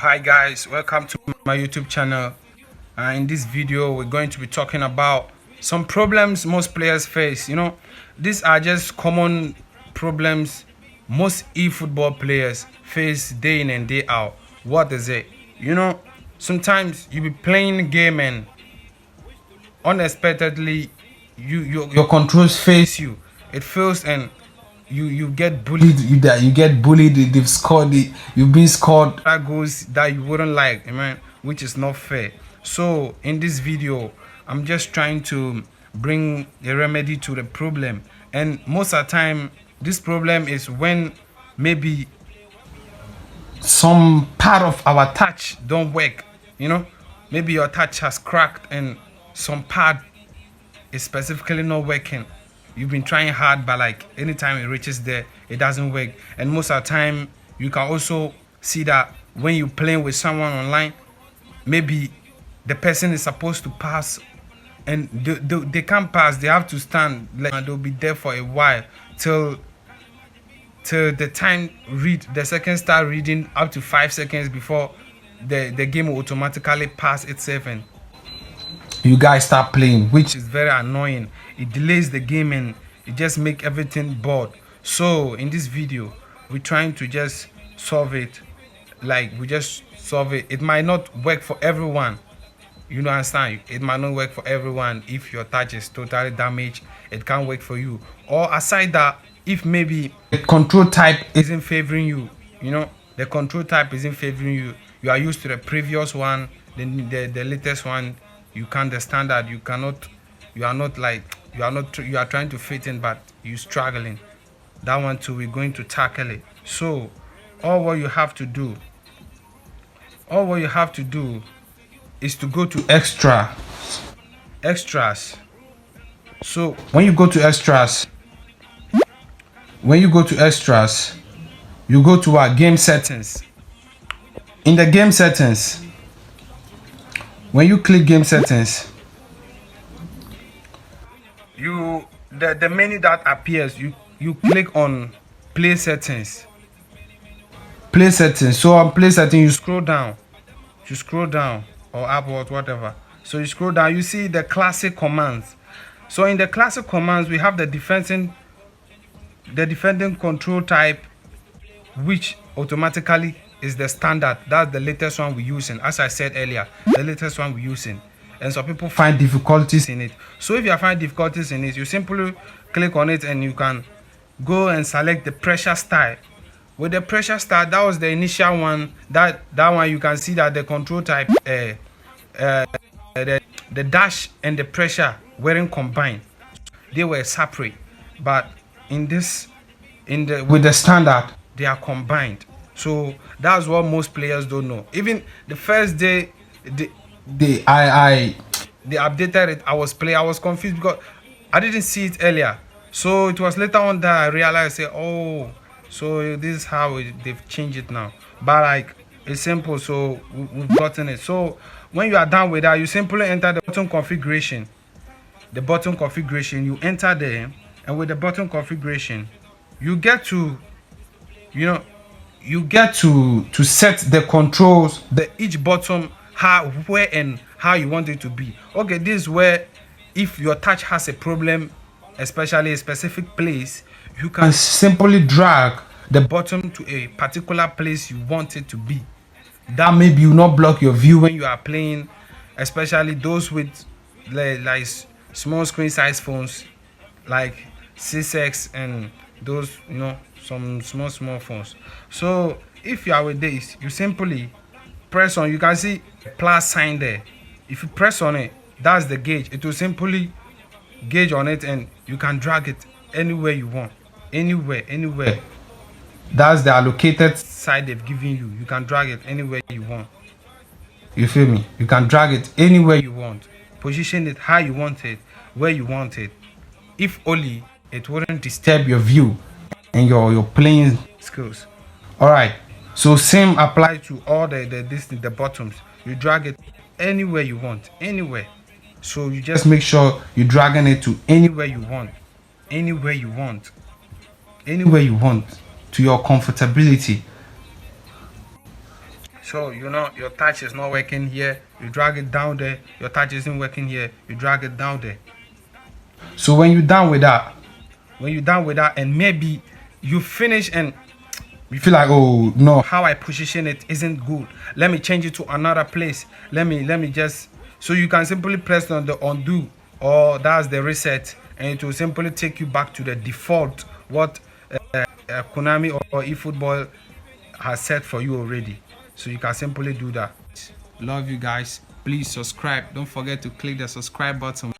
Hi guys, welcome to my YouTube channel. In this video we're going to be talking about some problems most players face. These are just common problems most eFootball players face day in and day out. What is it? Sometimes you be playing a game and unexpectedly your controls face you. It fails and you get bullied. You get bullied. They've scored it. You've been scored that goes that you wouldn't like, man, which is not fair. So in this video I'm just trying to bring a remedy to the problem, and most of the time this problem is when maybe some part of our touch don't work. Maybe your touch has cracked and some part is specifically not working. You've been trying hard, but like anytime it reaches there, it doesn't work. And most of the time you can also see that when you're playing with someone online, maybe the person is supposed to pass and they can't pass. They have to stand, and they'll be there for a while till the time the second start reading, up to 5 seconds before the game will automatically pass itself and you guys start playing, which is very annoying. It delays the game and it just make everything bored. So in this video we're trying to just solve it. It might not work for everyone, you understand. It might not work for everyone. If your touch is totally damaged, it can't work for you. Or aside that, if maybe the control type isn't favoring you, the control type isn't favoring you, you are used to the previous one, then the latest one, you can't. The standard, you are trying to fit in, but you're struggling. That one too, we're going to tackle it. So all what you have to do is to go to extras. So when you go to extras, you go to our game settings. In the game settings, when you click game settings, the menu that appears, you click on play settings. So on play settings, you scroll down or upward, whatever. So you scroll down, you see the classic commands. So in the classic commands, we have the defending control type, which automatically is the standard. That's the latest one we're using. As I said earlier, the latest one we're using. And some people find difficulties in it. So if you find difficulties in it, you simply click on it and you can go and select the pressure style. With the pressure style, that was the initial one. That one, you can see that the control type, the dash and the pressure weren't combined. They were separate. But with the standard, they are combined. So that's what most players don't know. Even the first day they updated it, I was confused because I didn't see it earlier. So it was later on that I realized, oh, so this is how they've changed it now. But it's simple, so we've gotten it. So when you are done with that, you simply enter the button configuration. You enter there, and with the button configuration, you get to set the controls, each button, where and how you want it to be. Okay, this is where if your touch has a problem, especially a specific place, you can simply drag the button to a particular place you want it to be. That maybe will not block your view when you are playing, especially those with like small screen size phones like 6X and those, some small phones. So if you are with this, you simply press on, you can see plus sign there. If you press on it, that's the gauge. It will simply gauge on it and you can drag it anywhere you want. Anywhere. That's the allocated side they've given you. You can drag it anywhere you want. You feel me? You can drag it anywhere you want. Position it how you want it, where you want it. If only it wouldn't disturb your view and your playing skills. Alright. So same apply to all the bottoms. You drag it anywhere you want. Anywhere. So you just make sure you're dragging it to anywhere you want. Anywhere you want to your comfortability. So you know your touch is not working here, you drag it down there. Your touch isn't working here, you drag it down there. So when you're done with that, and maybe you finish and you feel like, oh no, how I position it isn't good, let me change it to another place. Let me just, so you can simply press on the undo, or that's the reset, and it will simply take you back to the default what Konami or eFootball has set for you already. So you can simply do that. Love you guys. Please subscribe. Don't forget to click the subscribe button.